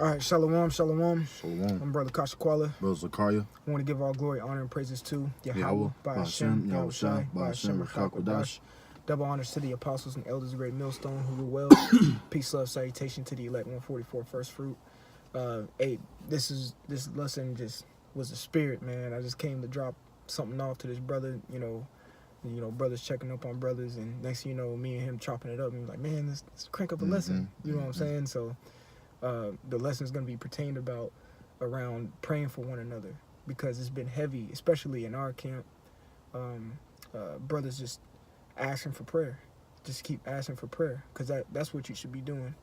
All right, shalom, shalom. Shalom. I'm Brother Kashakwala. Brother Zakaria. I want to give all glory, honor, and praises to Yahweh, Yahweh, Ba'ashem, Yahushua, Yahushai, Ba'ashem, Rakak Rakak. Double honors to the apostles and elders of Great Millstone who rule well. Peace, love, salutation to the elect 144 first fruit. Hey, this lesson just was the spirit, man. I just came to drop something off to this brother, you know, brothers checking up on brothers, and next thing you know, me and him chopping it up, and like, man, let's crank up a lesson. You know what I'm saying? So the lesson is going to be pertained about around praying for one another, because it's been heavy, especially in our camp. Brothers just asking for prayer. Just keep asking for prayer, because that's what you should be doing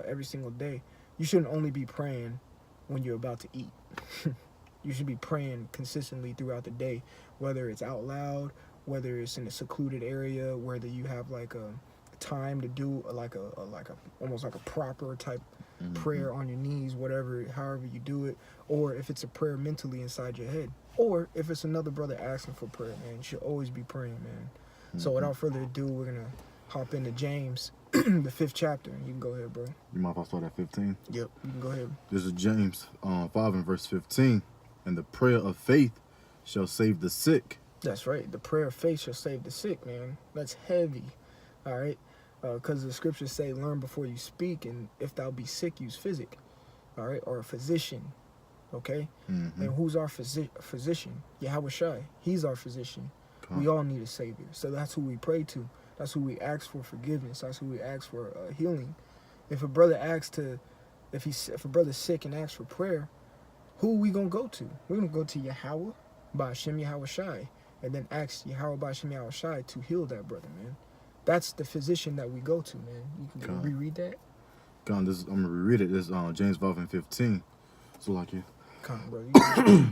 every single day. You shouldn't only be praying when you're about to eat. You should be praying consistently throughout the day, whether it's out loud, whether it's in a secluded area, whether you have like a time to do like a almost like a proper type prayer on your knees, however you do it, or if it's a prayer mentally inside your head, or if it's another brother asking for prayer, man, you should always be praying, man. So without further ado, we're gonna hop into James, the 5th chapter. You can go ahead, bro. You mind if I start at 15? Yep, you can go ahead. This is James 5 and verse 15. And the prayer of faith shall save the sick. That's right. The prayer of faith shall save the sick, man. That's heavy. All right. Because the scriptures say, learn before you speak, and if thou be sick, use physic. All right. Or a physician. Okay. And who's our physician? Yahweh Shai. He's our physician. We all need a savior. So that's who we pray to. That's who we ask for forgiveness. That's who we ask for healing. If a brother if a brother's sick and asks for prayer, who are we going to go to? We're going to go to Yahweh, Ba'ashem Yahushai, and then ask Yahweh, Ba'ashem Yahushai to heal that brother, man. That's the physician that we go to, man. You can reread that? I'm going to reread it. This is James 5 and 15. So like you. Come on, bro.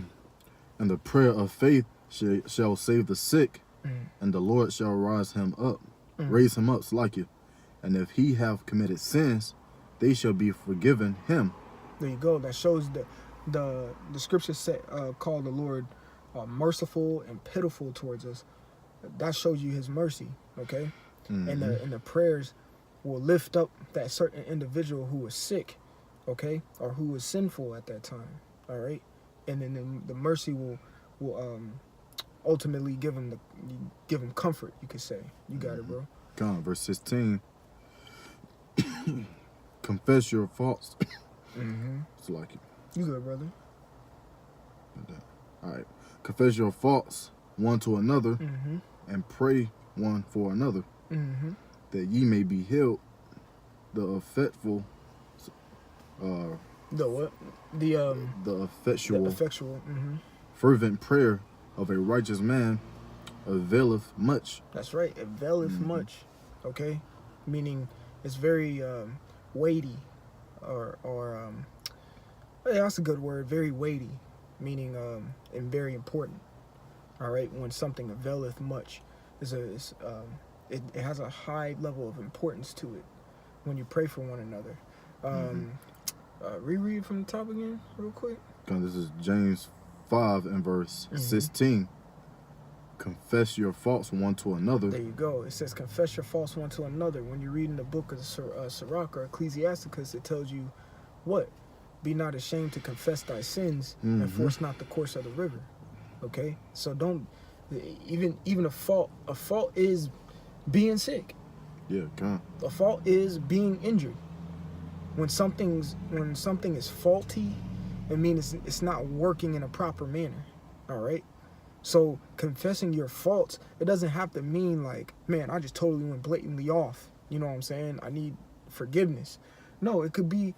And the prayer of faith shall save the sick, and the Lord shall raise him up, so like you. And if he have committed sins, they shall be forgiven him. There you go. That shows the scripture call the Lord merciful and pitiful towards us. That shows you his mercy, okay? And the prayers will lift up that certain individual who was sick, okay, or who was sinful at that time, all right? And then the mercy will ultimately give him comfort, you could say. You got it, bro. God, verse 16. Confess your faults. It's like it. You good, brother. All right. Confess your faults one to another, and pray one for another, that ye may be healed. The effectual. The what? The effectual. Fervent prayer of a righteous man availeth much. That's right. Availeth much. Okay, meaning it's very weighty, or yeah, that's a good word. Very weighty, meaning and very important. All right, when something availeth much, it has a high level of importance to it when you pray for one another. Reread from the top again, real quick. This is James 5 and verse 16. Confess your faults one to another. There you go. It says, confess your faults one to another. When you read in the book of Sirach or Ecclesiasticus, it tells you what? Be not ashamed to confess thy sins, and force not the course of the river. Okay? So don't, even a fault is being sick. Yeah, God. A fault is being injured. When something is faulty, it means it's not working in a proper manner. All right? So confessing your faults, it doesn't have to mean like, man, I just totally went blatantly off. You know what I'm saying? I need forgiveness. No, it could be,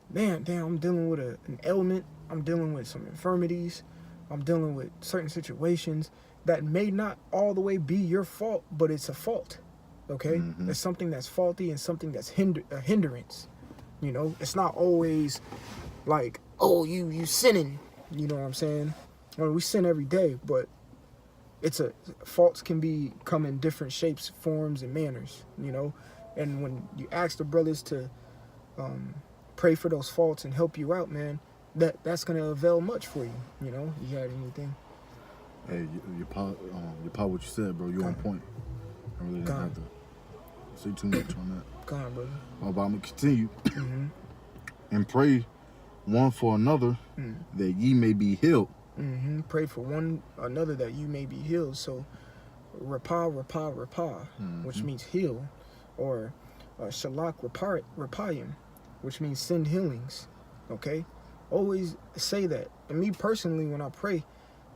man, damn, I'm dealing with an ailment. I'm dealing with some infirmities. I'm dealing with certain situations that may not all the way be your fault, but it's a fault. Okay? It's something that's faulty and something that's a hindrance. You know, it's not always like, oh, you sinning. You know what I'm saying? Well, we sin every day, but faults can come in different shapes, forms, and manners, you know. And when you ask the brothers to pray for those faults and help you out, man, that's gonna avail much for you. You know, you got anything? Hey, you pop what you said, bro. You on point. I really didn't have to say too much on that. Go on, brother. But I'm gonna continue and pray one for another, Mm. that ye may be healed. Pray for one another that you may be healed. So, rapah, which means heal, or shalak rapayim, which means send healings. Okay, always say that. And me personally, when I pray,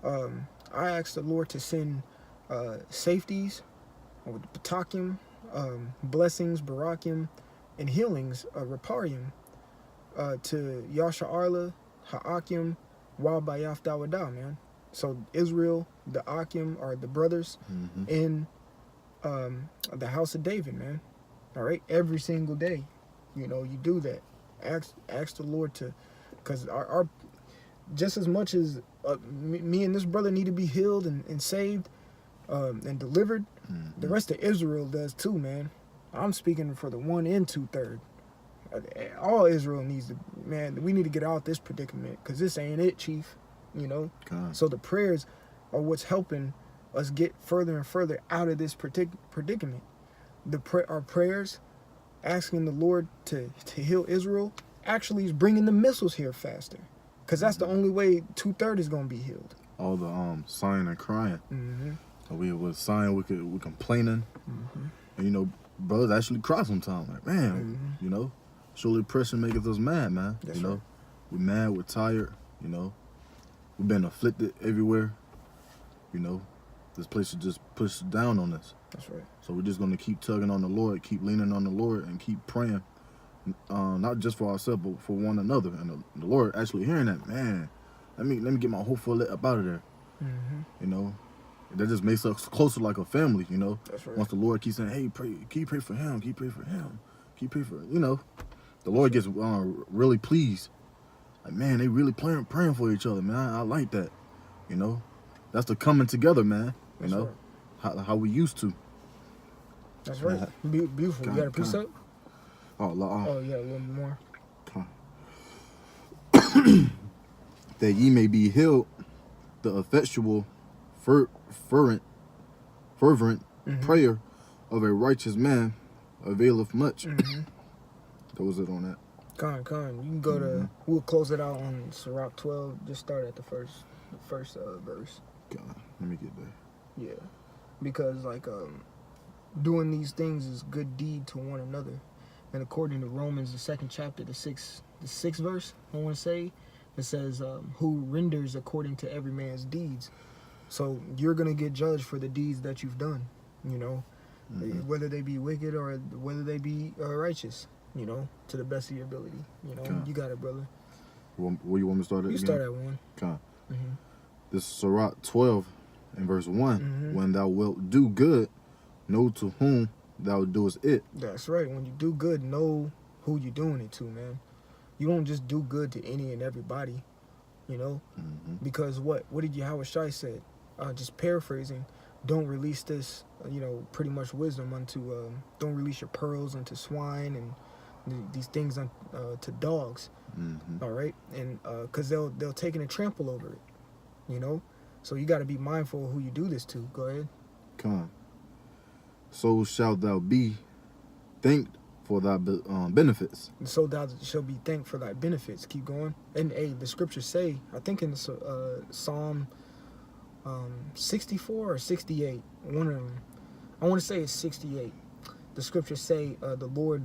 I ask the Lord to send safeties, with batakim, blessings, barakim, and healings, raparim, to Yasha Arla, Ha'akim, Wabayaf Dawada, man. So Israel, the Akim are the brothers in the house of David, man. All right, every single day, you know, you do that. Ask the Lord to, because our just as much as me and this brother need to be healed and saved and delivered, the rest of Israel does too, man. I'm speaking for the 1 and 2/3. All Israel needs to, man, we need to get out this predicament, because this ain't it, Chief, you know? God. So the prayers are what's helping us get further and further out of this predicament. Our prayers, asking the Lord to heal Israel, actually is bringing the missiles here faster, because that's the only way 2/3 is going to be healed. All the sighing and crying. So we was sighing, we complaining. And, you know, brothers actually cry sometimes. Like, man, you know, surely oppression maketh us mad, man. That's you know, right. we're mad, we're tired, you know. We've been afflicted everywhere. You know, this place is just pushed down on us. That's right. So we're just going to keep tugging on the Lord, keep leaning on the Lord, and keep praying, not just for ourselves, but for one another. And the Lord actually hearing that, man, let me get my whole foot up out of there. You know, that just makes us closer like a family, you know. That's right. Once the Lord keeps saying, hey, keep pray for him, keep pray for him, keep pray for, you know, the Lord gets really pleased. Like, man, they really praying for each other, man. I like that, you know. That's the coming together, man. You That's know, right. how we used to. That's right. Beautiful. You got a precept? Oh, Oh, yeah, a little bit more. That ye may be healed, the effectual, fervent prayer of a righteous man availeth much. That was it on that. Con. You can go to, we'll close it out on Sirach 12. Just start at the first verse. God, let me get there. Yeah. Because, like, doing these things is good deed to one another. And according to Romans, the 2nd chapter, the sixth verse, I want to say, it says, who renders according to every man's deeds. So you're going to get judged for the deeds that you've done, you know, whether they be wicked or whether they be righteous, you know, to the best of your ability. You know, You got it, brother. Where you want me to start at? You again? start at 1. God. This is Sirach 12 and verse 1. When thou wilt do good, know to whom thou doest it. That's right. When you do good, know who you're doing it to, man. You don't just do good to any and everybody, you know, because what did Yahweh Shai said? Just paraphrasing, don't release this, you know, pretty much wisdom unto, don't release your pearls unto swine and these things to dogs, all right? And because they'll take and trample over it, you know? So you got to be mindful of who you do this to. Go ahead. Come. So shalt thou be thanked for thy benefits. And so thou shall be thanked for thy benefits. Keep going. And the scriptures say, I think in Psalm 64 or 68, one of them, I want to say it's 68. The scriptures say the Lord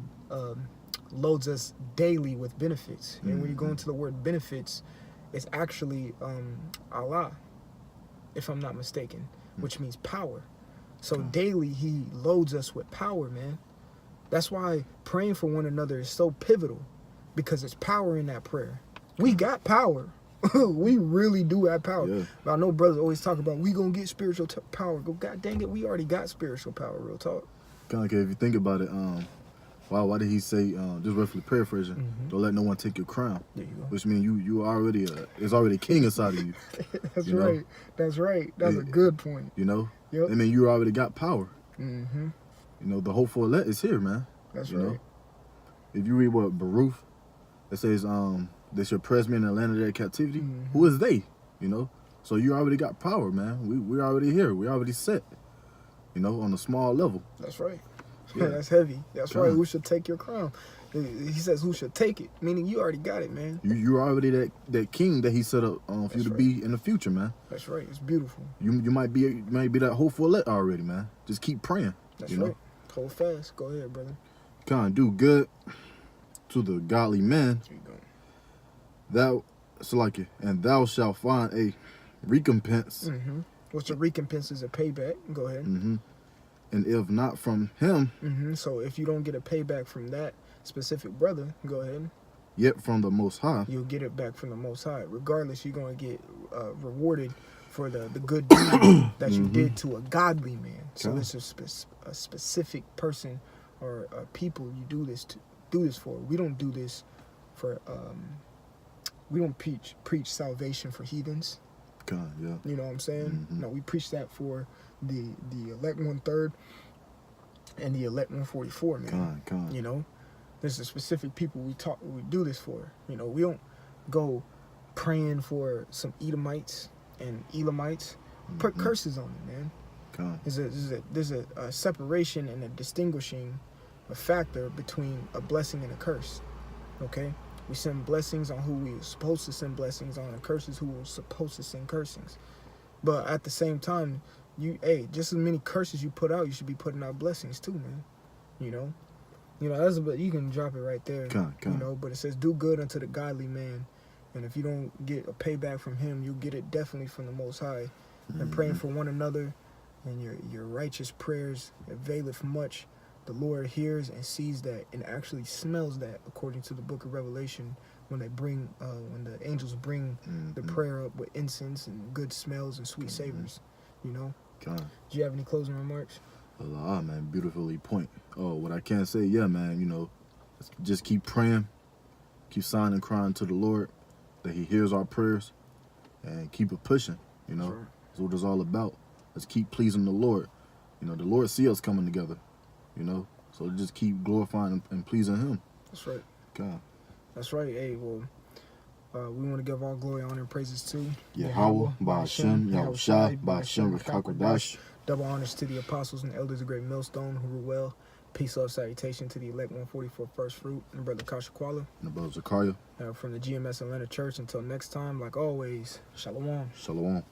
loads us daily with benefits. And when you go into the word benefits, it's actually Allah, if I'm not mistaken, which means power. So daily he loads us with power, man. That's why praying for one another is so pivotal, because it's power in that prayer. We got power. We really do have power. Yeah. But I know brothers always talk about, we gonna get spiritual power. Go, God dang it, we already got spiritual power, real talk. Kind of, if you think about it, why did he say, just roughly paraphrasing, don't let no one take your crown? There you go. Which means you already, there's already a king inside of you. That's you right. know? That's right. That's a good point. You know? Yep. I mean, you already got power. Mm-hmm. You know, the hopeful elect is here, man. That's you right. know? If you read what Baruch, it says, they shall press me in the land of their captivity. Who is they? You know? So you already got power, man. We're already here. We're already set. You know, on a small level. That's right. Yeah. That's heavy. That's Come right. on. Who should take your crown? He says, who should take it? Meaning you already got it, man. You already that king that he set up for you That's to right. be in the future, man. That's right. It's beautiful. You might be that hopeful elect already, man. Just keep praying. That's you know? right. Hold fast. Go ahead, brother. Kind of do good to the godly man. There you go. And thou shalt find a recompense. Mm-hmm. What's the recompense is a payback. Go ahead. Mm-hmm. And if not from him, Mm-hmm. So if you don't get a payback from that specific brother, go ahead. yet from the Most High. You'll get it back from the Most High. Regardless, you're going to get rewarded for the good deed that you did to a godly man. So Okay. it's a specific person or people you do this for. We don't do this for. We don't preach salvation for heathens. God, yeah. You know what I'm saying? Mhm. No, we preach that for the elect 1/3 and the elect 144, man. God. You know, there's a specific people we do this for. You know, we don't go praying for some Edomites and Elamites. Put curses on them, man. God. There's a separation and a distinguishing factor between a blessing and a curse. Okay, we send blessings on who we are supposed to send blessings on, and curses who we're supposed to send cursings. But at the same time, just as many curses you put out, you should be putting out blessings too, man. You know, you can drop it right there. God. You know, but it says, "Do good unto the godly man," and if you don't get a payback from him, you'll get it definitely from the Most High. And praying for one another, and your righteous prayers availeth much. The Lord hears and sees that, and actually smells that, according to the Book of Revelation, when the angels bring the prayer up with incense and good smells and sweet savors. You know. God. Do you have any closing remarks? Allah, man, beautifully point. Oh, what I can say, yeah, man, you know, just keep praying, keep sighing and crying to the Lord that He hears our prayers, and keep it pushing. You know, Sure. that's what it's all about. Let's keep pleasing the Lord. You know, the Lord see us coming together. You know, so just keep glorifying and pleasing Him. That's right. God. That's right. Hey, well, we want to give all glory, honor, and praises to Yahweh, Ba'ashem, Yahushai, Ba'ashem, Rekakwadash. Double honors to the apostles and elders of Great Millstone who rule well. Peace, love, salutation to the elect 144 First Fruit and Brother Kasha Kuala. And above Zakaria. From the GMS Atlanta Church. Until next time, like always, Shalom. Shalom.